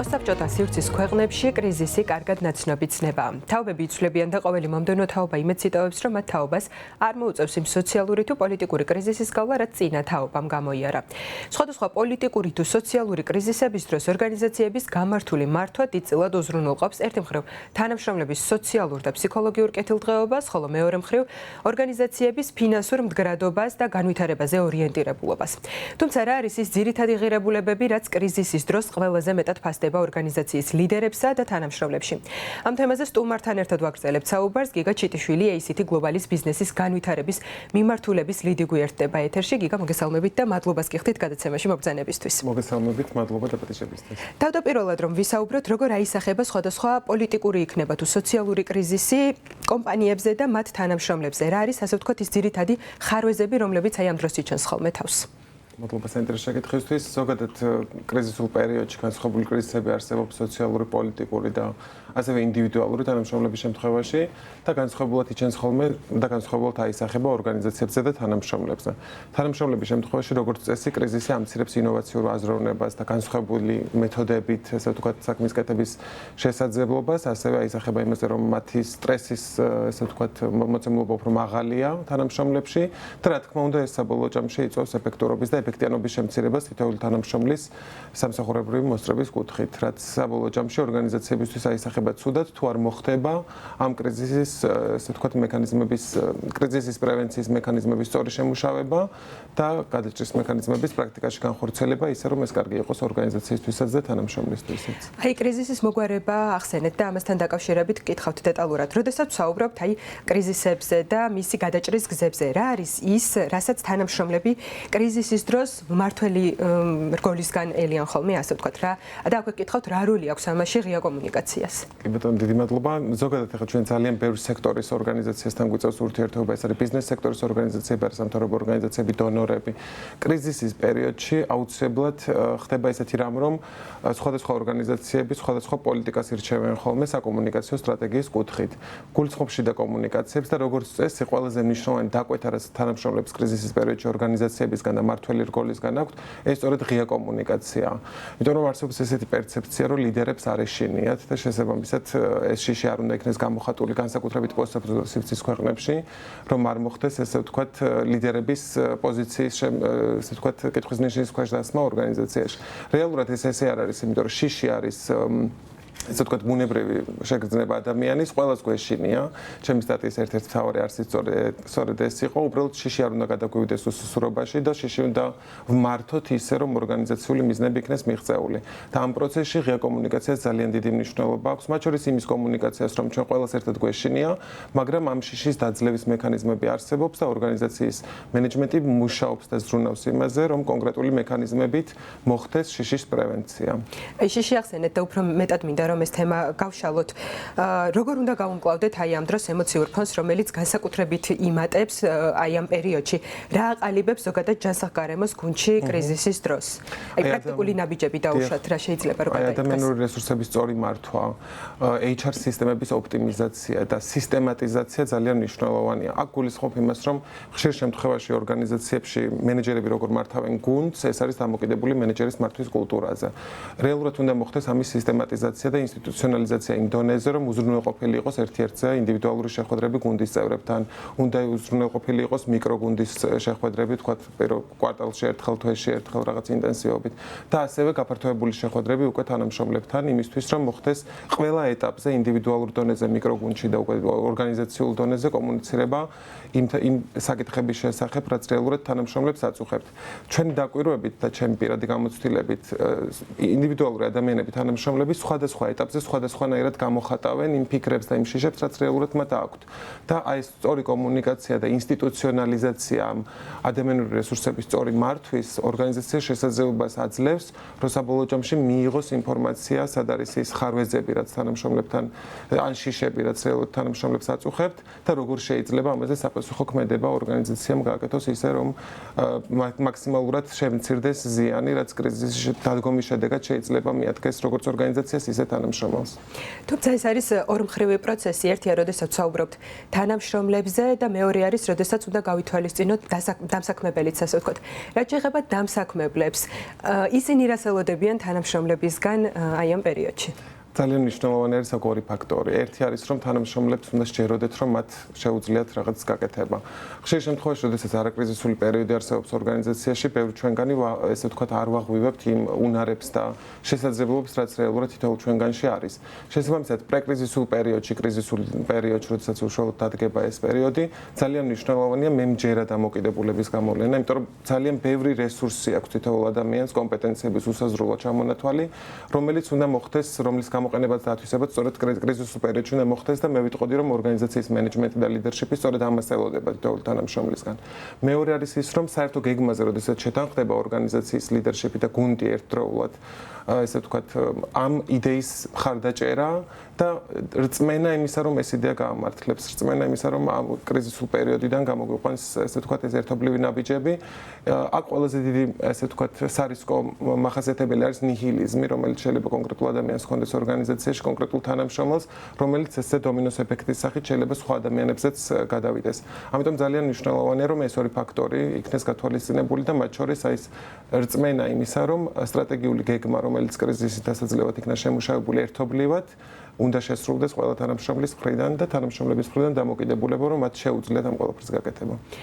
მოსაბჭოთა სივრცის ქვეყნებში კრიზისი კარგად ნაცნობი ცნებაა. თაობები იცვლებიან და ყოველი მომდევნო თაობა იმედს იტოვებს, რომ მათ თაობას არ მოუწევს იმ სოციალური თუ პოლიტიკური კრიზისის გავლა, რაც წინა თაობამ გამოიარა. სხვადასხვა პოლიტიკური თუ სოციალური კრიზისების დროს ორგანიზაციების გამართული მართვა დიდწილად უზრუნველყოფს ერთი მხრივ თანამშრომლების სოციალურ და ფსიქოლოგიურ კეთილდღეობას, ხოლო მეორე მხრივ ორგანიზაციების ფინანსურ მდგრადობას და განვითარებაზე ორიენტირებულობას. თუმცა რა არის ის ძირითადი ღირებულებები, რაც კრიზისის დროს ყველაზე მეტად ფასდება ორგანიზაციის ლიდერებსა და თანამშრომლებში. ამ თემაზე სტუმართან ერთად ვაგრძელებთ საუბარს. გიგა ჩიტიშვილი, ACT Global-ის ბიზნესის განვითარების მიმართულების ლიდი გვერდება ეთერში. გიგა, მოგესალმებით და მადლობას გიხდით გადაცემაში მობრძანებისთვის. მოგესალმებით, მადლობა დაპატიჟებისთვის. თავდაპირველად რომ ვისაუბროთ, როგორ აისახება სხვადასხვა პოლიტიკური იქნება თუ სოციალური კრიზისი კომპანიებზე და მათ თანამშრომლებზე. რა არის, ასე ვთქვათ, ის ძირითადი ხარვეზები, რომლებიც აი ამ დროს იჩენს ხოლმე თავს? მადლობა საინტერესო შეკითხვისთვის. ზოგადად კრიზისულ პერიოდში განსხვავებული კრიზისები არსებობს სოციალური, პოლიტიკური და ასევე ინდივიდუალური თანამშრომლების შემთხვევაში და განსხვავებულად იჩენს ხოლმე და განსხვავებულად აისახება ორგანიზაციებზე და თანამშრომლებზე. თანამშრომლების შემთხვევაში, როგორც წესი, კრიზისი ამცირებს ინოვაციურ აზროვნებას და განსხვავებული მეთოდებით, ასე ვთქვათ, საქმის კეთების შესაძლებლობას, ასევე აისახება იმაზე, რომ მათი სტრესის, ასე ვთქვათ, მოცემულობა უფრო მაღალია თანამშრომლებში და რა თქმა უნდა, ეს საბოლოო ჯამში იწვევს ეფექტურობის და ეფექტიანობის შემცირებას თითოეული თანამშრომლის სამსახურებრივი მოსწრების კუთხით, რაც საბოლოო ჯამში ორგანიზაციებისთვის აისახება ცუდად, თუ არ მოხდება ამ კრიზისის, ასე ვთქვათ, მექანიზმების, კრიზისის პრევენციის მექანიზმების სწორი შემუშავება და გადაჭრის მექანიზმების პრაქტიკაში განხორციელება, ისე რომ ეს კარგი იყოს ორგანიზაციისთვისაც და თანამშრომლისთვისაც. აი კრიზისის მოგვარება ახსენეთ და ამასთან დაკავშირებით გკითხავთ დეტალურად. როდესაც ვსაუბრობთ აი კრიზისებზე და მისი გადაჭრის გზებზე, რა არის ის, რასაც თანამშრომლები კრიზისის დროს მმართველი რგოლისგან ელიან ხოლმე, ასე ვთქვათ რა. და აქვე გკითხავთ, რა როლი აქვს ამაში ღია კომუნიკაციას? კი ბატონო, დიდი მადლობა. ზოგადად ახლა ჩვენ ძალიან ბევრი სექტორის ორგანიზაციასთან გვიწევს ურთიერთობა, ეს არის ბიზნეს სექტორის ორგანიზაციები, სამთავრობო ორგანიზაციები, დონორები. კრიზისის პერიოდში აუცილებლად ხდება ესეთი რამ, რომ სხვადასხვა ორგანიზაციები სხვადასხვა პოლიტიკას ირჩევენ ხოლმე საკომუნიკაციო სტრატეგიის კუთხით. გულისხმობ შიდა კომუნიკაციებს და როგორც წესი, ყველაზე მნიშვნელოვანი დაკვეთა, რაც თანამშრომლებს კრიზისის პერიოდში ორგანიზაციებისგან და მმართველი რგოლისგან აქვთ, ეს სწორედ ღია კომუნიკაციაა. იმიტომ რომ არსებობს ესეთი პერცეფცია, რომ ლიდერებს არ ეშინიათ და შესაბამისად ეს შიში არ უნდა იქნეს გამოხატული განსაკუთრებით პოსტსაბჭოთა სივრცის ქვეყნებში, რომ არ მოხდეს ესე ვთქვათ ლიდერების პოზიციის ესე ვთქვათ კითხვის ნიშნის ქვეშ დასმა ორგანიზაციაში. რეალურად ეს ესე არ არის, იმიტომ რომ შიში არის ესე ვთქვათ ბუნებრივი შეგრძნება ადამიანის, ყველას გვეშინია. ჩემი სტატიის ერთ-ერთი მთავარი არსი სწორედ ეს იყო, უბრალოდ შიში არ უნდა გადაგვივიდეს უსუსურობაში და შიში უნდა ვმართოთ ისე, რომ ორგანიზაციული მიზნები იქნეს მიღწეული. და ამ პროცესში ღია კომუნიკაციას ძალიან დიდი მნიშვნელობა აქვს, მათ შორის იმის კომუნიკაციას, რომ ჩვენ ყველას ერთად გვეშინია, მაგრამ ამ შიშის დაძლევის მექანიზმები არსებობს და ორგანიზაციის მენეჯმენტი მუშაობს და ზრუნავს იმაზე, რომ კონკრეტული მექანიზმებით მოხდეს შიშის პრევენცია. აი შიში ახსენეთ და უფრო მეტად მინდა რომ ეს თემა გავშალოთ. როგორ უნდა გავუმკლავდეთ აი ამ დროს ემოციურ ფონს, რომელიც განსაკუთრებით იმატებს აი ამ პერიოდში? რა აყალიბებს ზოგადად ჯანსაღ-გარემოს გუნდში კრიზისის დროს? აი პრაქტიკული ნაბიჯები დაუშვათ, რა შეიძლება რომ გადაიქცეს? ადამიანური რესურსების სწორი მართვა, HR სისტემების ოპტიმიზაცია და სისტემატიზაცია ძალიან მნიშვნელოვანია. აქ გულისხმობ იმას, რომ ხშირ შემთხვევაში ორგანიზაციებში მენეჯერები როგორ მართავენ გუნდს, ეს არის დამოკიდებული მენეჯერის მართვის კულტურაზე. რეალურად უნდა მოხდეს ამის სისტემატიზაცია და ინსტიტუციონალიზაცია იმ დონეზე, რომ უზრუნველყოფილი იყოს ერთ-ერთზე ინდივიდუალური შეხვედრები გუნდის წევრებთან, უნდა უზრუნველყოფილი იყოს მიკროგუნდის შეხვედრები, თქვათ, პირველ კვარტალში ერთხელ, თვეში ერთხელ რაღაც ინტენსივობით და ასევე გაფართოებული შეხვედრები უკვე თანამშრომლებთან იმისთვის, რომ მოხდეს ყველა ეტაპზე ინდივიდუალურ დონეზე მიკროგუნდში და უკვე ორგანიზაციულ დონეზე კომუნიცირება იმ საკითხების შესახებ, რაც რეალურად თანამშრომლებს აწუხებთ. ჩვენი დაკვირვებით და ჩემი პირადი გამოცდილებით ინდივიდუალური ადამიანები თანამშრომლები სხვადასხვა ეტაპზე სხვადასხვანაირად გამოხატავენ იმ ფიქრებს და იმ შიშებს, რაც რეალურად მათ აქვთ. და აი ეს სწორი კომუნიკაცია და ინსტიტუციონალიზაცია ადამიანური რესურსების სწორი მართვის ორგანიზაციის შესაძლებლობას აძლევს, რომ საბოლოო ჯამში მიიღოს ინფორმაცია, სად არის ის ხარვეზები, რაც თანამშრომლებთან ან შიშები, რაც რეალურად თანამშრომლებს აწუხებთ და როგორ შეიძლება ამაზე საპასუხო ქმედება ორგანიზაციამ გააკეთოს ისე, რომ მაქსიმალურად შემცირდეს ზიანი, რაც კრიზისის დადგომის შედეგად შეიძლება მიადგეს როგორც ორგანიზაციას, ისე თანამშრომელს. თუმცა ეს არის ორმხრივი პროცესი. ერთია, როდესაც ვსაუბრობთ თანამშრომლებზე და მეორე არის, როდესაც უნდა გავითვალისწინოთ დამსაქმებელიც, ასე ვთქვათ. რაც შეეხება დამსაქმებლებს, ისინი რას ელოდებიან თანამშრომლებისგან აი ამ პერიოდში? ძალიან მნიშვნელოვანი არის აქ ორი ფაქტორი. ერთი არის, რომ თანამშრომლებს უნდა სჯეროდეთ, რომ მათ შეუძლიათ რაღაც გაკეთება. ხშირ შემთხვევაში, როდესაც არაკრიზისული პერიოდი არსებობს ორგანიზაციაში, ბევრი ჩვენგანი, ესე ვთქვათ, არ ვაღვივებთ იმ უნარებს და შესაძლებლობებს, რაც რეალურად თითოეულ ჩვენგანში არის. შესაბამისად, პრეკრიზისულ პერიოდში, კრიზისულ პერიოდში, როდესაც უშუალოდ დადგება ეს პერიოდი, ძალიან მნიშვნელოვანია მემჯერა დამოკიდებულების გამოვლენა, იმიტომ რომ ძალიან ბევრი რესურსი აქვს თითოეულ ადამიანს, კომპეტენციების უსაზრდულო ჩამონათვალი, რომელიც უნდა მოხდეს, რომლის გამოყენებაც და ათვისებაც სწორედ კრიზისულ პერიოდში უნდა მოხდეს და მე ვიტყოდი, რომ ორგანიზაციის მენეჯმენტი და ლიდერშიპი სწორედ ამას ელოდება თითოეულ თანამშრომლისგან. მეორე არის ის, რომ საერთო გეგმაზე, როდესაც შეთანხმდება ორგანიზაციის ლიდერშიპი და გუნდი ერთდროულად, ესე ვთქვათ, ამ იდეის მხარდაჭერა და რწმენა იმისა, რომ ეს იდეა გაამართლებს, რწმენა იმისა, რომ ამ კრიზისულ პერიოდიდან გამოგვიყვანს, ესე ვთქვათ, ეს ერთობლივი ნაბიჯები. აქ ყველაზე დიდი, ესე ვთქვათ, სარისკო მახასიათებელი არის ნიჰილიზმი, რომელიც შეიძლება კონკრეტულ ადამიანს ჰქონდეს ორგანიზაციაში, კონკრეტულ თანამშრომელს, რომელიც ესე დომინოს ეფექტის სახით შეიძლება სხვა ადამიანებზეც გადავიდეს. ამიტომ ძალიან მნიშვნელოვანია, რომ ეს ორი ფაქტორი იქნეს გათვალისწინებული და მათ შორის აი ეს რწმენა იმისა, რომ სტრატეგიული გეგმა, რომელიც კრიზისის დასაძლევად იქნა შემუშავებული ერთობლივად, უნდა შესრულდეს ყველა თანამშრომლის მხრიდან და თანამშრომლების მხრიდან დამოკიდებულება, რომ მათ შეუძლიათ ამ ყველაფრის გაკეთება.